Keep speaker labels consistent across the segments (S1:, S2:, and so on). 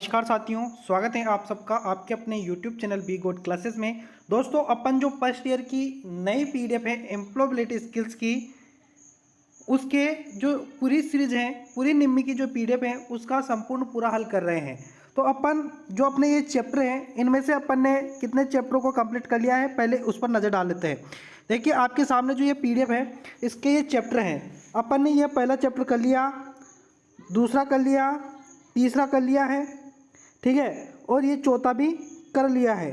S1: नमस्कार साथियों, स्वागत है आप सबका आपके अपने YouTube channel be good classes में। दोस्तों, अपन जो फर्स्ट ईयर की नई पीडीएफ है एम्प्लॉयबिलिटी स्किल्स की, उसके जो पूरी सीरीज है, पूरी निम्मी की जो पीडीएफ है उसका संपूर्ण पूरा हल कर रहे हैं। तो अपन जो अपने ये चैप्टर हैं, इनमें से अपन ने कितने चैप्टरों को कंप्लीट कर लिया है पहले उस पर नज़र डाल लेते हैं। देखिए, आपके सामने जो ये पीडीएफ है, इसके ये चैप्टर हैं। अपन ने ये पहला चैप्टर कर लिया, दूसरा कर लिया, तीसरा कर लिया है, ठीक है, और ये चौथा भी कर लिया है।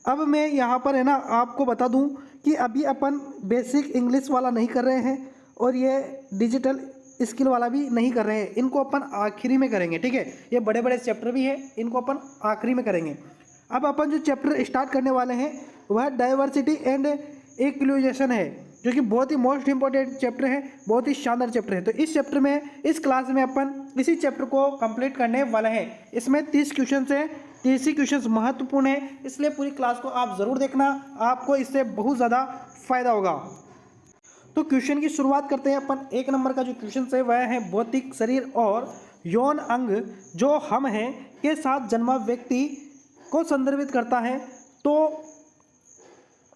S1: अब मैं यहाँ पर है ना आपको बता दूँ कि अभी अपन बेसिक इंग्लिश वाला नहीं कर रहे हैं और ये डिजिटल स्किल वाला भी नहीं कर रहे हैं, इनको अपन आखिरी में करेंगे, ठीक है। ये बड़े बड़े चैप्टर भी है, इनको अपन आखिरी में करेंगे। अब अपन जो चैप्टर स्टार्ट करने वाले हैं वह डाइवर्सिटी एंड इंक्लूजन है, जो कि बहुत ही मोस्ट इंपॉर्टेंट चैप्टर है, बहुत ही शानदार चैप्टर है। तो इस चैप्टर में, इस क्लास में अपन इसी चैप्टर को कंप्लीट करने वाले हैं। इसमें 30 क्वेश्चन है, 30 क्वेश्चन महत्वपूर्ण है, इसलिए पूरी क्लास को आप ज़रूर देखना, आपको इससे बहुत ज़्यादा फायदा होगा। तो क्वेश्चन की शुरुआत करते हैं अपन। 1 नंबर का जो क्वेश्चन है वह है भौतिक शरीर और यौन अंग जो हम हैं के साथ जन्मा व्यक्ति को संदर्भित करता है। तो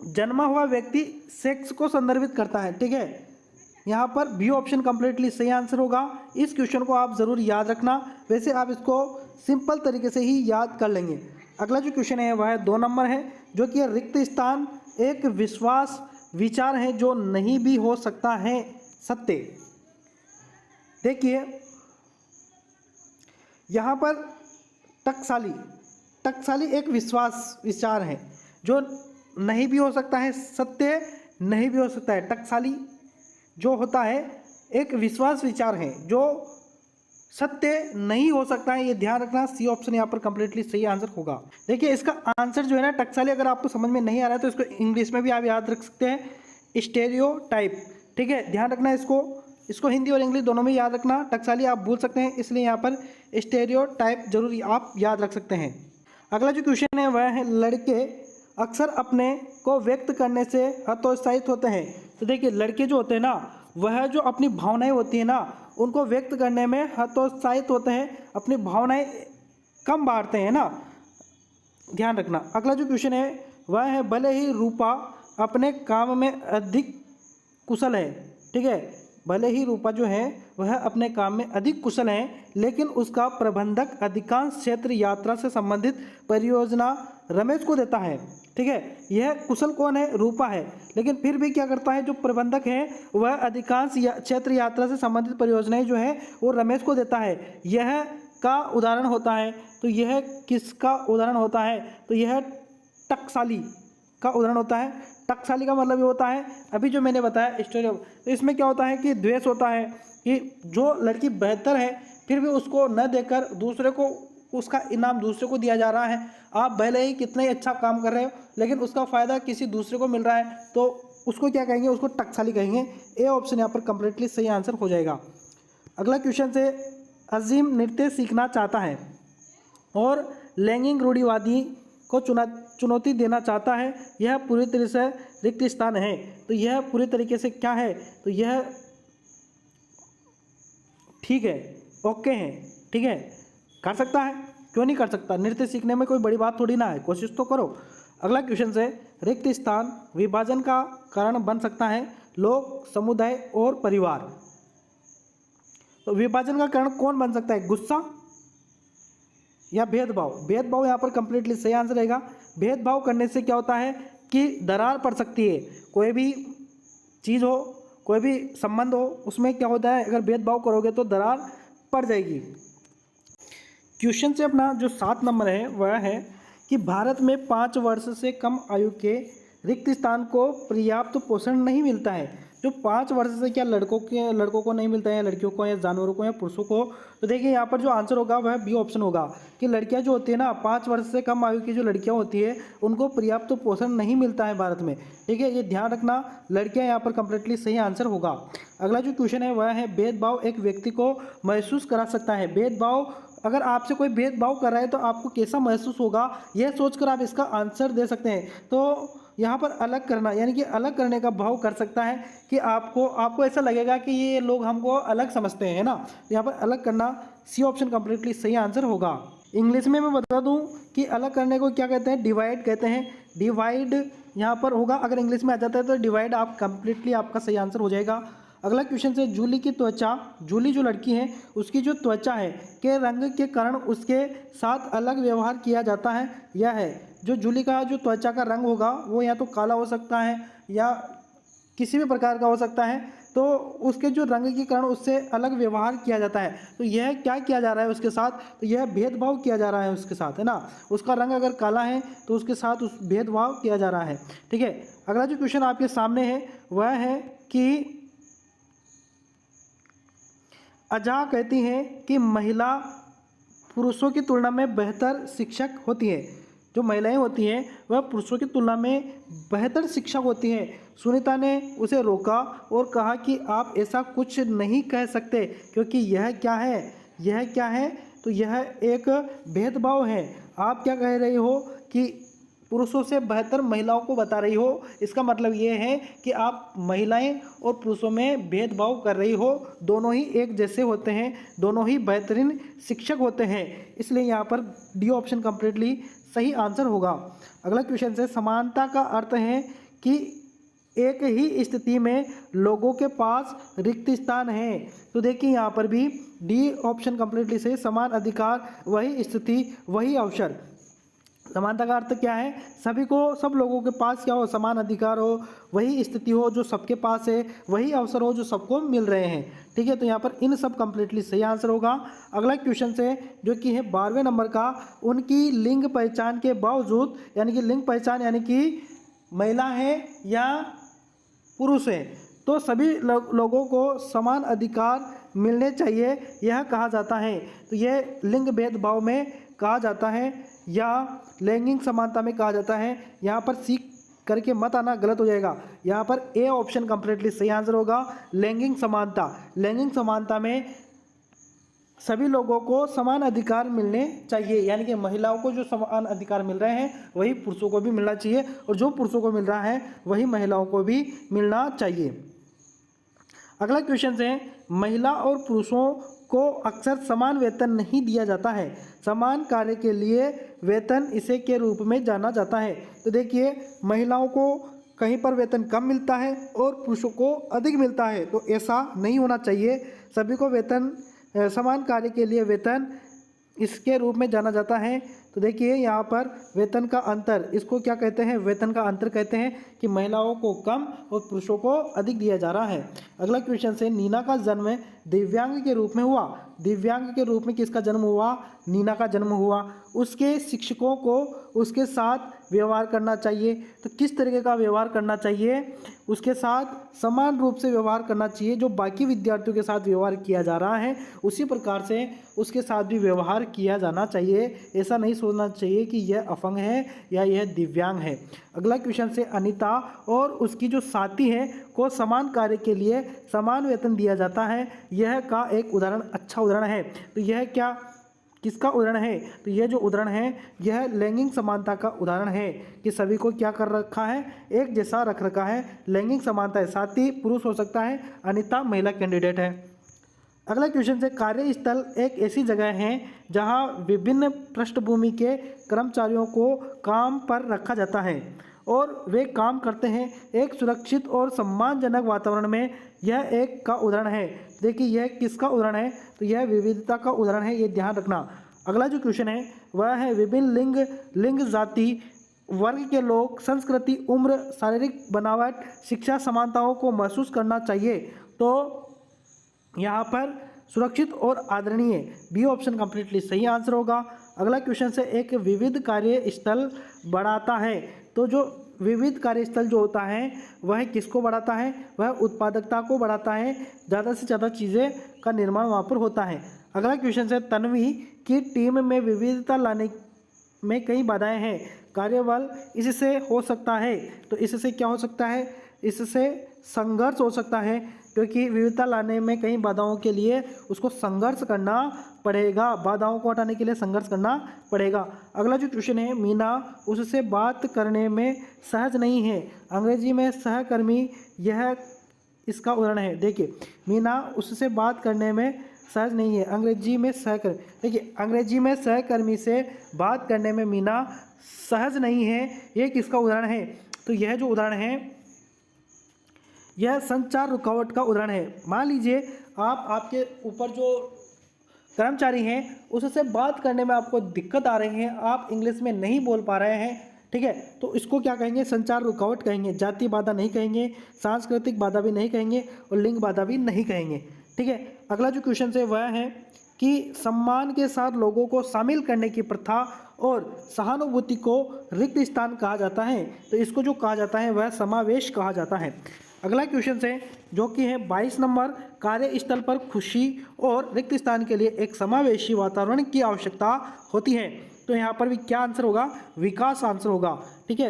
S1: जन्मा हुआ व्यक्ति सेक्स को संदर्भित करता है, ठीक है। यहाँ पर बी ऑप्शन कंप्लीटली सही आंसर होगा। इस क्वेश्चन को आप ज़रूर याद रखना, वैसे आप इसको सिंपल तरीके से ही याद कर लेंगे। अगला जो क्वेश्चन है वह 2 नंबर है, जो कि रिक्त स्थान एक विश्वास विचार है जो नहीं भी हो सकता है सत्य। देखिए, यहाँ पर टकसाली एक विश्वास विचार है जो नहीं भी हो सकता है सत्य, नहीं भी हो सकता है। टकसाली जो होता है एक विश्वास विचार है जो सत्य नहीं हो सकता है, ये ध्यान रखना। सी ऑप्शन यहाँ पर कंप्लीटली सही आंसर होगा। देखिए, इसका आंसर जो है ना टकसाली, अगर आपको समझ में नहीं आ रहा है तो इसको इंग्लिश में भी आप याद रख सकते हैं, स्टेरियोटाइप, ठीक है। ध्यान रखना, इसको हिंदी और इंग्लिश दोनों में याद रखना। टकसाली आप भूल सकते हैं, इसलिए यहाँ पर स्टेरियोटाइप जरूर आप याद रख सकते हैं। अगला जो क्वेश्चन है वह है लड़के अक्सर अपने को व्यक्त करने से हतोत्साहित होते हैं। तो देखिए, लड़के जो होते हैं ना, वह जो अपनी भावनाएं होती है ना, उनको व्यक्त करने में हतोत्साहित होते हैं, अपनी भावनाएं कम बांटते हैं ना, ध्यान रखना। अगला जो क्वेश्चन है वह है भले ही रूपा अपने काम में अधिक कुशल है, ठीक है। भले ही रूपा जो है वह अपने काम में अधिक कुशल है, लेकिन उसका प्रबंधक अधिकांश क्षेत्र यात्रा से संबंधित परियोजना रमेश को देता है, ठीक है। यह कुशल कौन है? रूपा है, लेकिन फिर भी क्या करता है, जो प्रबंधक है वह अधिकांश क्षेत्र यात्रा से संबंधित परियोजनाएं जो है वो रमेश को देता है। यह का उदाहरण होता है, तो यह किसका उदाहरण होता है? तो यह टकसाली का उदाहरण होता है। टकसाली का मतलब ये होता है, अभी जो मैंने बताया स्टोरी, तो इसमें क्या होता है कि द्वेष होता है कि जो लड़की बेहतर है फिर भी उसको न देकर दूसरे को, उसका इनाम दूसरे को दिया जा रहा है। आप भले ही कितना ही अच्छा काम कर रहे हो, लेकिन उसका फ़ायदा किसी दूसरे को मिल रहा है, तो उसको क्या कहेंगे? उसको टकसाली कहेंगे। ए ऑप्शन यहाँ पर कंप्लीटली सही आंसर हो जाएगा। अगला क्वेश्चन से, अजीम नृत्य सीखना चाहता है और लैंगिक रूढ़िवादी को चुनौती देना चाहता है। यह पूरी तरह से रिक्त स्थान है। तो यह पूरी तरीके से क्या है? तो यह ठीक है, ओके है, ठीक है, कर सकता है, क्यों नहीं कर सकता? नृत्य सीखने में कोई बड़ी बात थोड़ी ना है, कोशिश तो करो। अगला क्वेश्चन है, रिक्त स्थान विभाजन का कारण बन सकता है लोग, समुदाय और परिवार। तो विभाजन का कारण कौन बन सकता है? गुस्सा या भेदभाव? भेदभाव यहाँ पर कंप्लीटली सही आंसर रहेगा। भेदभाव करने से क्या होता है कि दरार पड़ सकती है। कोई भी चीज़ हो, कोई भी संबंध हो, उसमें क्या होता है, अगर भेदभाव करोगे तो दरार पड़ जाएगी। क्वेश्चन से अपना जो 7 नंबर है वह है कि भारत में 5 वर्ष से कम आयु के रिक्त स्थान को पर्याप्त पोषण नहीं मिलता है। जो 5 वर्ष से क्या लड़कों को नहीं मिलता है, लड़कियों को या जानवरों को या पुरुषों को? तो देखिए, यहाँ पर जो आंसर होगा वह बी ऑप्शन होगा कि लड़कियाँ जो होती है ना, 5 वर्ष से कम आयु की जो लड़कियाँ होती है उनको पर्याप्त पोषण नहीं मिलता है भारत में, ठीक है। ये ध्यान रखना, लड़कियाँ यहाँ पर कंप्लीटली सही आंसर होगा। अगला जो क्वेश्चन है वह है भेदभाव एक व्यक्ति को महसूस करा सकता है। भेदभाव, अगर आपसे कोई भेदभाव कर रहा है तो आपको कैसा महसूस होगा, यह सोचकर आप इसका आंसर दे सकते हैं। तो यहाँ पर अलग करना, यानी कि अलग करने का भाव कर सकता है कि आपको ऐसा लगेगा कि ये लोग हमको अलग समझते हैं ना। यहाँ पर अलग करना, सी ऑप्शन कंप्लीटली सही आंसर होगा। इंग्लिश में मैं बता दूं कि अलग करने को क्या कहते हैं, डिवाइड कहते हैं। डिवाइड यहाँ पर होगा, अगर इंग्लिश में आ जाता है तो डिवाइड आप कंप्लीटली आपका सही आंसर हो जाएगा। अगला क्वेश्चन से, जूली की त्वचा, जूली जो लड़की है उसकी जो त्वचा है के रंग के कारण उसके साथ अलग व्यवहार किया जाता है, यह है। जो जूली का जो त्वचा का रंग होगा वो या तो काला हो सकता है या किसी भी प्रकार का हो सकता है, तो उसके जो रंग के कारण उससे अलग व्यवहार किया जाता है। तो यह क्या किया जा रहा है उसके साथ, तो यह भेदभाव किया जा रहा है उसके साथ, है ना। उसका रंग अगर काला है तो उसके साथ उस भेदभाव किया जा रहा है, ठीक है। अगला जो क्वेश्चन आपके सामने है वह है कि अजा कहती हैं कि महिला पुरुषों की तुलना में बेहतर शिक्षक होती है। जो महिलाएं होती हैं वह पुरुषों की तुलना में बेहतर शिक्षक होती हैं। सुनीता ने उसे रोका और कहा कि आप ऐसा कुछ नहीं कह सकते, क्योंकि यह क्या है, यह क्या है, तो यह एक भेदभाव है। आप क्या कह रही हो कि पुरुषों से बेहतर महिलाओं को बता रही हो, इसका मतलब ये है कि आप महिलाएं और पुरुषों में भेदभाव कर रही हो। दोनों ही एक जैसे होते हैं, दोनों ही बेहतरीन शिक्षक होते हैं, इसलिए यहाँ पर डी ऑप्शन कंप्लीटली सही आंसर होगा। अगला क्वेश्चन से, समानता का अर्थ है कि एक ही स्थिति में लोगों के पास रिक्त स्थान है। तो देखिए यहाँ पर भी डी ऑप्शन कंप्लीटली सही, समान अधिकार, वही स्थिति, वही अवसर। समानता का अर्थ क्या है, सभी को, सब लोगों के पास क्या हो, समान अधिकार हो, वही स्थिति हो जो सबके पास है, वही अवसर हो जो सबको मिल रहे हैं, ठीक है। तो यहाँ पर इन सब कंप्लीटली सही आंसर होगा। अगला क्वेश्चन से जो कि है 12वें नंबर का, उनकी लिंग पहचान के बावजूद, यानी कि लिंग पहचान यानी कि महिला है या पुरुष है, तो सभी लोगों को समान अधिकार मिलने चाहिए, यह कहा जाता है। तो यह लिंग भेदभाव में कहा जाता है या लैंगिक समानता में कहा जाता है। यहाँ पर सी करके मत आना, गलत हो जाएगा। यहाँ पर ए ऑप्शन कंप्लीटली सही आंसर होगा, लैंगिक समानता। लैंगिक समानता में सभी लोगों को समान अधिकार मिलने चाहिए, यानी कि महिलाओं को जो समान अधिकार मिल रहे हैं वही पुरुषों को भी मिलना चाहिए, और जो पुरुषों को मिल रहा है वही महिलाओं को भी मिलना चाहिए। अगला क्वेश्चन है, महिला और पुरुषों को अक्सर समान वेतन नहीं दिया जाता है, समान कार्य के लिए वेतन इसे के रूप में जाना जाता है। तो देखिए, महिलाओं को कहीं पर वेतन कम मिलता है और पुरुषों को अधिक मिलता है, तो ऐसा नहीं होना चाहिए। सभी को वेतन, समान कार्य के लिए वेतन इसके रूप में जाना जाता है। तो देखिए यहाँ पर वेतन का अंतर, इसको क्या कहते हैं, वेतन का अंतर कहते हैं कि महिलाओं को कम और पुरुषों को अधिक दिया जा रहा है। अगला क्वेश्चन से, नीना का जन्म दिव्यांग के रूप में हुआ। दिव्यांग के रूप में किसका जन्म हुआ, नीना का जन्म हुआ। उसके शिक्षकों को उसके साथ व्यवहार करना चाहिए, तो किस तरीके का व्यवहार करना चाहिए, उसके साथ समान रूप से व्यवहार करना चाहिए। जो बाकी विद्यार्थियों के साथ व्यवहार किया जा रहा है उसी प्रकार से उसके साथ भी व्यवहार किया जाना चाहिए। ऐसा नहीं सोचना चाहिए कि यह अपंग है या यह दिव्यांग है। अगला क्वेश्चन से, अनीता और उसकी जो साथी है को समान कार्य के लिए समान वेतन दिया जाता है, यह का एक उदाहरण, अच्छा उदाहरण है। तो यह क्या, किसका उदाहरण है, तो यह जो उदाहरण है यह लैंगिक समानता का उदाहरण है कि सभी को क्या कर रखा है, एक जैसा रख रखा है, लैंगिक समानता है। साथी पुरुष हो सकता है, अनीता महिला कैंडिडेट है। अगला क्वेश्चन है, कार्यस्थल एक ऐसी जगह है जहां विभिन्न पृष्ठभूमि के कर्मचारियों को काम पर रखा जाता है और वे काम करते हैं एक सुरक्षित और सम्मानजनक वातावरण में। यह एक का उदाहरण है। देखिए यह किसका उदाहरण है, तो यह विविधता का उदाहरण है, ये ध्यान रखना। अगला जो क्वेश्चन है वह है, विभिन्न लिंग जाति वर्ग के लोग संस्कृति, उम्र, शारीरिक बनावट, शिक्षा समानताओं को महसूस करना चाहिए। तो यहाँ पर सुरक्षित और आदरणीय, बी ऑप्शन कंप्लीटली सही आंसर होगा। अगला क्वेश्चन से, एक विविध कार्यस्थल बढ़ाता है। तो जो विविध कार्यस्थल जो होता है वह किसको बढ़ाता है, वह उत्पादकता को बढ़ाता है, ज़्यादा से ज़्यादा चीज़ें का निर्माण वहाँ पर होता है। अगला क्वेश्चन है, तन्वी की टीम में विविधता लाने में कई बाधाएं हैं, कार्यबल इससे हो सकता है। तो इससे क्या हो सकता है, इससे संघर्ष हो सकता है, क्योंकि विविधता लाने में कई बाधाओं के लिए उसको संघर्ष करना पड़ेगा, बाधाओं को हटाने के लिए संघर्ष करना पड़ेगा। अगला जो क्वेश्चन है, मीना उससे बात करने में सहज नहीं है, अंग्रेजी में सहकर्मी, यह इसका उदाहरण है। देखिए मीना उससे बात करने में सहज नहीं है। अंग्रेजी में सहकर्मी, देखिए अंग्रेजी में सहकर्मी से बात करने में मीना सहज नहीं है, ये किसका उदाहरण है? तो यह जो उदाहरण है यह संचार रुकावट का उदाहरण है। मान लीजिए आपके ऊपर जो कर्मचारी हैं उससे बात करने में आपको दिक्कत आ रही है, आप इंग्लिश में नहीं बोल पा रहे हैं, ठीक है, तो इसको क्या कहेंगे? संचार रुकावट कहेंगे। जातीय बाधा नहीं कहेंगे, सांस्कृतिक बाधा भी नहीं कहेंगे और लिंग बाधा भी नहीं कहेंगे, ठीक है। अगला जो क्वेश्चन है वह है कि सम्मान के साथ लोगों को शामिल करने की प्रथा और सहानुभूति को रिक्त स्थान कहा जाता है, तो इसको जो कहा जाता है वह समावेश कहा जाता है। अगला क्वेश्चन है जो कि है 22 नंबर, कार्यस्थल पर खुशी और रिक्त स्थान के लिए एक समावेशी वातावरण की आवश्यकता होती है, तो यहाँ पर भी क्या आंसर होगा? विकास आंसर होगा, ठीक है।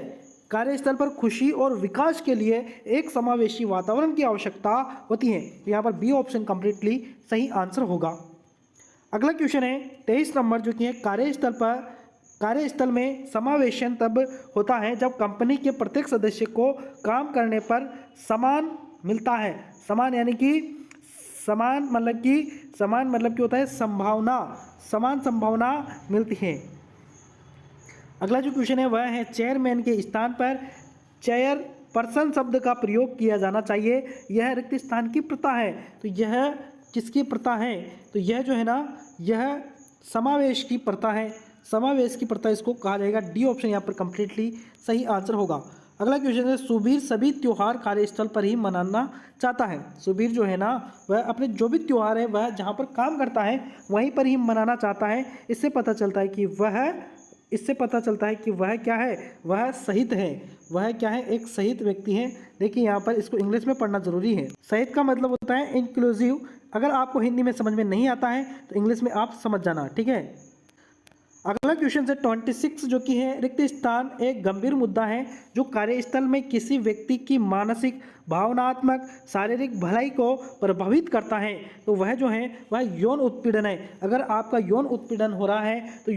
S1: कार्यस्थल पर खुशी और विकास के लिए एक समावेशी वातावरण की आवश्यकता होती है, तो यहाँ पर बी ऑप्शन कंप्लीटली सही आंसर होगा। अगला क्वेश्चन है 23 नंबर जो कि है कार्यस्थल में समावेशन तब होता है जब कंपनी के प्रत्येक सदस्य को काम करने पर समान मिलता है। समान यानी कि समान मतलब कि होता है संभावना, समान संभावना मिलती है। अगला जो क्वेश्चन है वह है चेयरमैन के स्थान पर चेयर पर्सन शब्द का प्रयोग किया जाना चाहिए, यह रिक्त स्थान की प्रथा है, तो यह किसकी प्रथा है? तो यह जो है ना यह समावेश की प्रथा है, समावेश की प्रथा इसको कहा जाएगा। डी ऑप्शन यहाँ पर कंप्लीटली सही आंसर होगा। अगला क्वेश्चन है सुबीर सभी त्योहार कार्यस्थल पर ही मनाना चाहता है। सुबीर जो है ना वह अपने जो भी त्योहार है वह जहाँ पर काम करता है वहीं पर ही मनाना चाहता है। इससे पता चलता है कि वह क्या है? वह सहित है। वह क्या है? एक सहित व्यक्ति है। देखिए यहाँ पर इसको इंग्लिश में पढ़ना जरूरी है। सहित का मतलब होता है इंक्लूसिव। अगर आपको हिंदी में समझ में नहीं आता है तो इंग्लिश में आप समझ जाना, ठीक है। अगला क्वेश्चन है 26 जो कि है रिक्त स्थान एक गंभीर मुद्दा है जो कार्यस्थल में किसी व्यक्ति की मानसिक, भावनात्मक, शारीरिक भलाई को प्रभावित करता है, तो वह जो है वह यौन उत्पीड़न है। अगर आपका यौन उत्पीड़न हो रहा है तो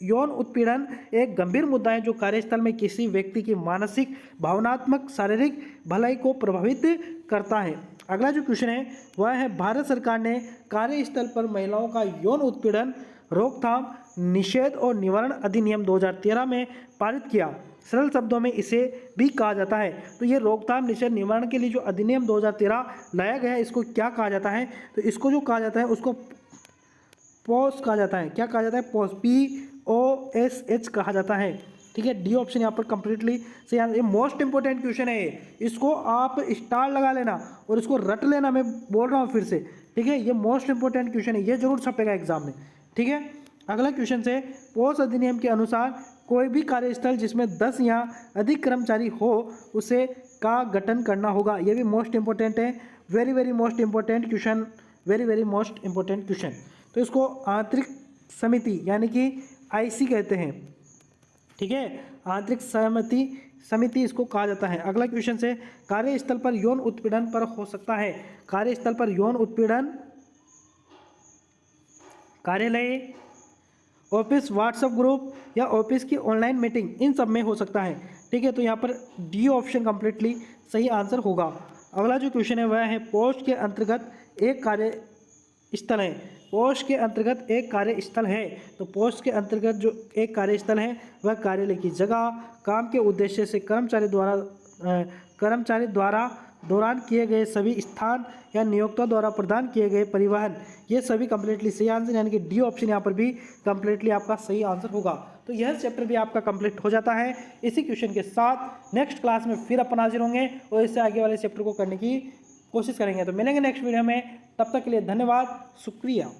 S1: यौन उत्पीड़न एक गंभीर मुद्दा है जो कार्यस्थल में किसी व्यक्ति की मानसिक, भावनात्मक, शारीरिक भलाई को प्रभावित करता है। अगला जो क्वेश्चन है वह है भारत सरकार ने कार्यस्थल पर महिलाओं का यौन उत्पीड़न रोकथाम, निषेध और निवारण अधिनियम 2013 में पारित किया। सरल शब्दों में इसे भी कहा जाता है, तो ये रोकथाम, निषेध, निवारण के लिए जो अधिनियम 2013 लाया गया है इसको क्या कहा जाता है? तो इसको जो कहा जाता है उसको पॉस कहा जाता है। क्या कहा जाता है? पॉस, POSH कहा जाता है, ठीक है। डी ऑप्शन यहाँ पर कंप्लीटली सही आंसर। ये मोस्ट इंपोर्टेंट क्वेश्चन है, इसको आप स्टार लगा लेना और इसको रट लेना, मैं बोल रहा हूँ फिर से, ठीक है। ये मोस्ट इंपोर्टेंट क्वेश्चन है, ये जरूर छपेगा एग्जाम में, ठीक है। अगला क्वेश्चन से पोस्ट अधिनियम के अनुसार कोई भी कार्यस्थल जिसमें 10 या अधिक कर्मचारी हो उसे का गठन करना होगा। ये भी मोस्ट इंपोर्टेंट है, very most important question, very most important question. तो इसको आंतरिक समिति यानी कि IC कहते हैं, ठीक है। आंतरिक समिति इसको कहा जाता है। अगला क्वेश्चन से कार्यस्थल पर यौन उत्पीड़न पर हो सकता है। कार्यस्थल पर यौन उत्पीड़न कार्यालय, ऑफिस, व्हाट्सएप ग्रुप या ऑफिस की ऑनलाइन मीटिंग, इन सब में हो सकता है, ठीक है। तो यहाँ पर डी ऑप्शन कंप्लीटली सही आंसर होगा। अगला जो क्वेश्चन है वह है पोस्ट के अंतर्गत एक कार्यस्थल है। पोस्ट के अंतर्गत एक कार्यस्थल है, तो पोस्ट के अंतर्गत जो एक कार्यस्थल है वह कार्यालय की जगह, काम के उद्देश्य से कर्मचारी द्वारा दौरान किए गए सभी स्थान या नियोक्ता द्वारा प्रदान किए गए परिवहन, ये सभी कंप्लीटली सही आंसर, यानी कि डी ऑप्शन यहाँ पर भी कंप्लीटली आपका सही आंसर होगा। तो यह चैप्टर भी आपका कंप्लीट हो जाता है। इसी क्वेश्चन के साथ नेक्स्ट क्लास में फिर अपन हाजिर होंगे और इससे आगे वाले चैप्टर को करने की कोशिश करेंगे। तो मिलेंगे नेक्स्ट वीडियो में, तब तक के लिए धन्यवाद, शुक्रिया।